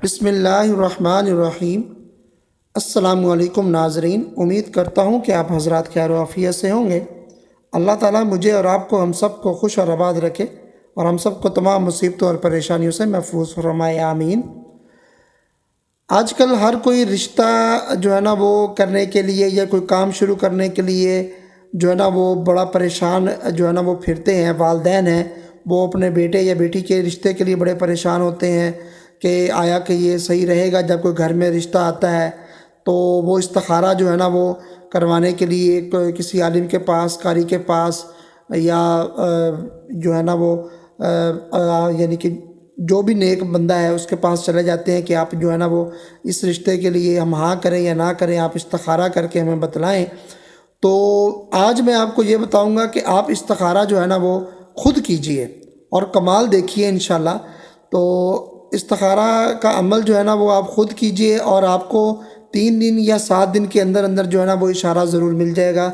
بسم اللہ الرحمن الرحیم۔ السلام علیکم ناظرین، امید کرتا ہوں کہ آپ حضرات خیر و عافیت سے ہوں گے۔ اللہ تعالیٰ مجھے اور آپ کو ہم سب کو خوش اور آباد رکھے اور ہم سب کو تمام مصیبتوں اور پریشانیوں سے محفوظ فرمائے، آمین۔ آج کل ہر کوئی رشتہ جو ہے نا وہ کرنے کے لیے یا کوئی کام شروع کرنے کے لیے جو ہے نا وہ بڑا پریشان جو ہے نا وہ پھرتے ہیں۔ والدین ہیں وہ اپنے بیٹے یا بیٹی کے رشتے کے لیے بڑے پریشان ہوتے ہیں کہ آیا کہ یہ صحیح رہے گا۔ جب کوئی گھر میں رشتہ آتا ہے تو وہ استخارہ جو ہے نا وہ کروانے کے لیے کسی عالم کے پاس، قاری کے پاس یا جو ہے نا وہ یعنی کہ جو بھی نیک بندہ ہے اس کے پاس چلے جاتے ہیں کہ آپ جو ہے نا وہ اس رشتے کے لیے ہم ہاں کریں یا نہ کریں، آپ استخارہ کر کے ہمیں بتلائیں۔ تو آج میں آپ کو یہ بتاؤں گا کہ آپ استخارہ جو ہے نا وہ خود کیجئے اور کمال دیکھیے انشاءاللہ۔ تو استخارہ کا عمل جو ہے نا وہ آپ خود کیجئے اور آپ کو 3 دن یا 7 دن کے اندر اندر جو ہے نا وہ اشارہ ضرور مل جائے گا۔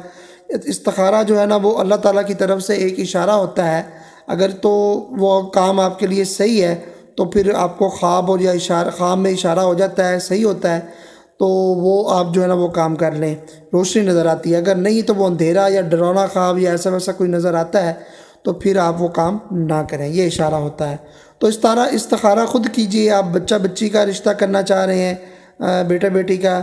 استخارہ جو ہے نا وہ اللہ تعالیٰ کی طرف سے ایک اشارہ ہوتا ہے، اگر تو وہ کام آپ کے لیے صحیح ہے تو پھر آپ کو خواب اور یا خواب میں اشارہ ہو جاتا ہے، صحیح ہوتا ہے تو وہ آپ جو ہے نا وہ کام کر لیں، روشنی نظر آتی ہے۔ اگر نہیں تو وہ اندھیرا یا ڈراؤنا خواب یا ایسا ویسا کوئی نظر آتا ہے تو پھر آپ وہ کام نہ کریں، یہ اشارہ ہوتا ہے۔ تو اس طرح استخارہ خود کیجئے۔ آپ بچہ بچی کا رشتہ کرنا چاہ رہے ہیں، بیٹا بیٹی کا،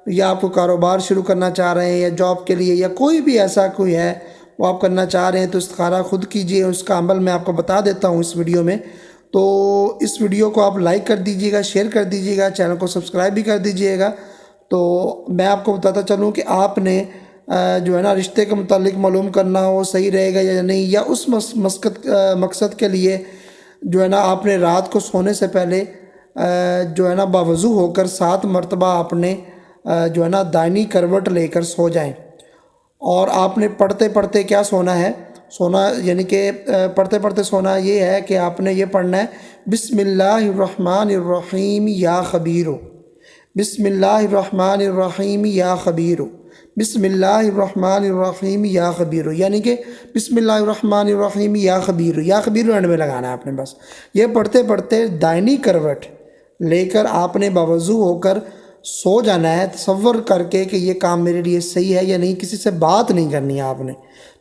یا آپ کو کاروبار شروع کرنا چاہ رہے ہیں یا جاب کے لیے یا کوئی بھی ایسا کوئی ہے وہ آپ کرنا چاہ رہے ہیں تو استخارہ خود کیجئے۔ اس کا عمل میں آپ کو بتا دیتا ہوں اس ویڈیو میں۔ تو اس ویڈیو کو آپ لائک کر دیجئے گا، شیئر کر دیجئے گا، چینل کو سبسکرائب بھی کر دیجئے گا۔ تو میں آپ کو بتاتا چلوں کہ آپ نے جو ہے نا رشتے کے متعلق معلوم کرنا ہو صحیح رہے گا یا نہیں، یا اس مقصد کے لیے جو ہے نا آپ نے رات کو سونے سے پہلے جو ہے نا باوضو ہو کر 7 مرتبہ آپ نے جو ہے نا دائنی کروٹ لے کر سو جائیں۔ اور آپ نے پڑھتے پڑھتے کیا سونا ہے، یعنی کہ پڑھتے پڑھتے سونا یہ ہے کہ آپ نے یہ پڑھنا ہے بسم اللہ الرحمن الرحیم یا خبیرو، بسم اللہ الرحمن الرحیم یا خبیرو، بسم اللہ الرحمن الرحیم یا خبیرو، یعنی کہ بسم اللہ الرحمن الرحیم یا خبیرو، یا خبیرو اینڈ میں لگانا ہے آپ نے بس۔ یہ پڑھتے پڑھتے دائنی کروٹ لے کر آپ نے باوضو ہو کر سو جانا ہے، تصور کر کے کہ یہ کام میرے لیے صحیح ہے یا نہیں، کسی سے بات نہیں کرنی ہے آپ نے،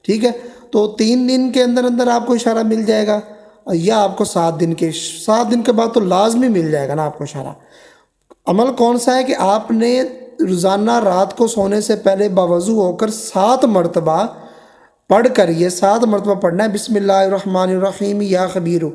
ٹھیک ہے۔ تو 3 دن کے اندر اندر آپ کو اشارہ مل جائے گا، یا آپ کو 7 دن کے بعد تو لازمی مل جائے گا نا آپ کو اشارہ۔ عمل کون سا ہے کہ آپ نے روزانہ رات کو سونے سے پہلے باوضو ہو کر 7 مرتبہ پڑھ کر، یہ 7 مرتبہ پڑھنا ہے بسم اللہ الرحمن الرحیم یا خبیرو۔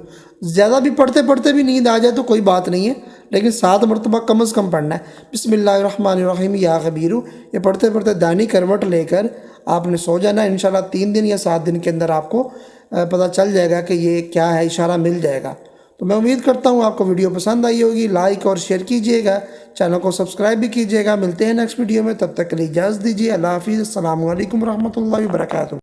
زیادہ بھی پڑھتے پڑھتے بھی نیند آ جائے تو کوئی بات نہیں ہے، لیکن 7 مرتبہ کم از کم پڑھنا ہے بسم اللہ الرحمن الرحیم یا خبیرو۔ یہ پڑھتے پڑھتے دائنی کروٹ لے کر آپ نے سو جانا ہے۔ انشاءاللہ 3 دن یا 7 دن کے اندر آپ کو پتہ چل جائے گا کہ یہ کیا ہے، اشارہ مل جائے گا۔ تو میں امید کرتا ہوں آپ کو ویڈیو پسند آئی ہوگی، لائک اور شیئر کیجئے گا، چینل کو سبسکرائب بھی کیجئے گا۔ ملتے ہیں نیکسٹ ویڈیو میں، تب تک کے لیے اجازت دیجیے، اللہ حافظ، السلام علیکم ورحمۃ اللہ وبرکاتہ۔